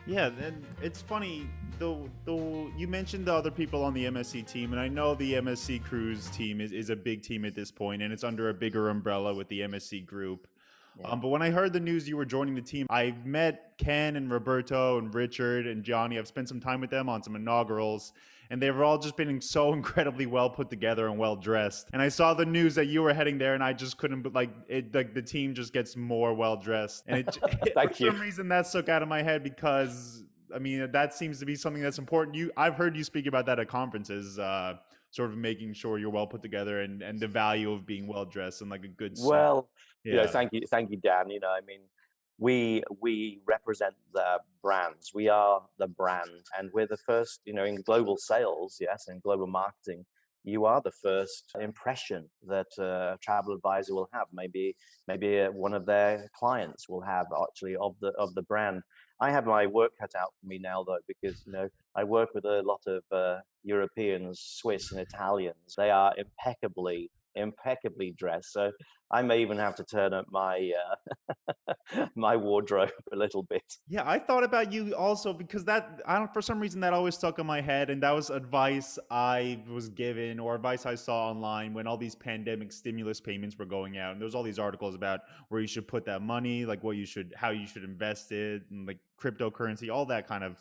Yeah, and it's funny though you mentioned the other people on the MSC team, and I know the MSC Cruise team is a big team at this point, and it's under a bigger umbrella with the MSC group. Yeah. But when I heard the news you were joining the team, I've met Ken and Roberto and Richard and Johnny. I've spent some time with them on some inaugurals, and they've all just been so incredibly well put together and well dressed. And I saw the news that you were heading there, and I just couldn't. But like it, like the team just gets more well dressed, and for Thank you. some reason that stuck out of my head because I mean that seems to be something that's important. I've heard you speak about that at conferences. Sort of making sure you're well put together and the value of being well dressed and like a good suit. Well, Yeah. thank you, Dan. I mean, we represent the brands. We are the brand, and we're the first. In global sales, yes, and global marketing, you are the first impression that a travel advisor will have. Maybe one of their clients will have actually of the brand. I have my work cut out for me now, though, because I work with a lot of Europeans, Swiss, and Italians. They are impeccably dressed. So I may even have to turn up my my wardrobe a little bit. Yeah, I thought about you also because that I don't for some reason that always stuck in my head, and that was advice I was given or advice I saw online when all these pandemic stimulus payments were going out, and there was all these articles about where you should put that money, like how you should invest it, and like cryptocurrency, all that kind of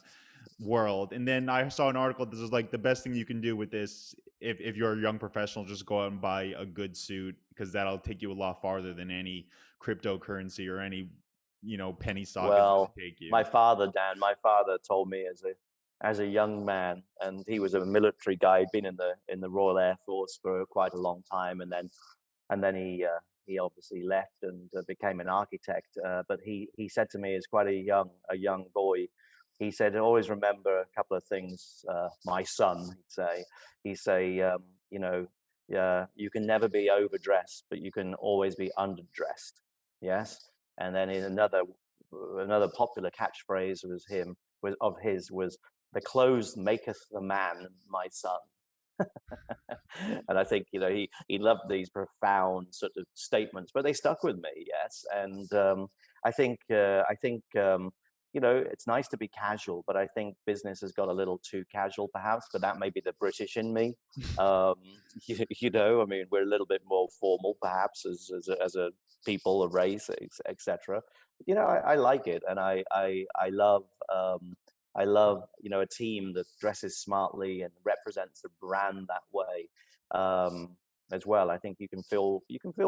world. And then I saw an article that was like the best thing you can do with this, if you're a young professional, just go out and buy a good suit because that'll take you a lot farther than any cryptocurrency or any penny stock is going Well, to take you. my father, Dan, my father told me as a young man, and he was a military guy, he'd been in the Royal Air Force for quite a long time, and then he obviously left and became an architect. But he said to me as quite a young boy, he said, always remember a couple of things, my son. He'd say, you can never be overdressed, but you can always be underdressed. Yes. And then in another popular catchphrase was the clothes maketh the man, my son. And I think he loved these profound sort of statements, but they stuck with me. Yes, and I think it's nice to be casual, but I think business has got a little too casual, perhaps. But that may be the British in me. Um, I mean, we're a little bit more formal, perhaps, as a people, a race, etc. I like it, and I love a team that dresses smartly and represents the brand that way, um, as well. I think you can feel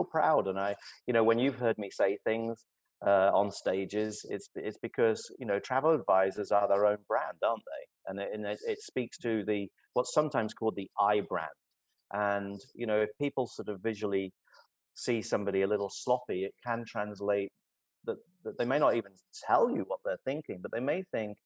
proud, and when you've heard me say things on stages, it's because travel advisors are their own brand, aren't they? And it speaks to the what's sometimes called the I brand. And if people sort of visually see somebody a little sloppy, it can translate that they may not even tell you what they're thinking, but they may think,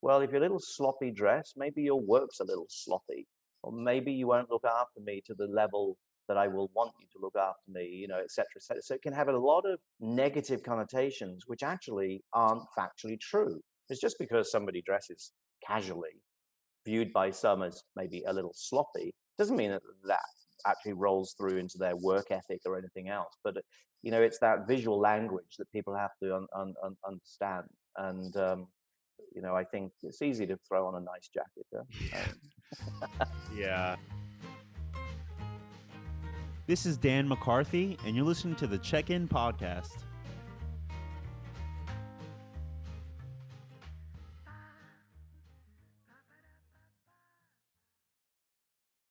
well, if you're a little sloppy dressed, maybe your work's a little sloppy, or maybe you won't look after me to the level that I will want you to look after me, et cetera, et cetera. So it can have a lot of negative connotations, which actually aren't factually true. It's just because somebody dresses casually, viewed by some as maybe a little sloppy, doesn't mean that actually rolls through into their work ethic or anything else. But it's that visual language that people have to understand. And I think it's easy to throw on a nice jacket. Yeah. This is Dan McCarthy, and you're listening to the Check In Podcast.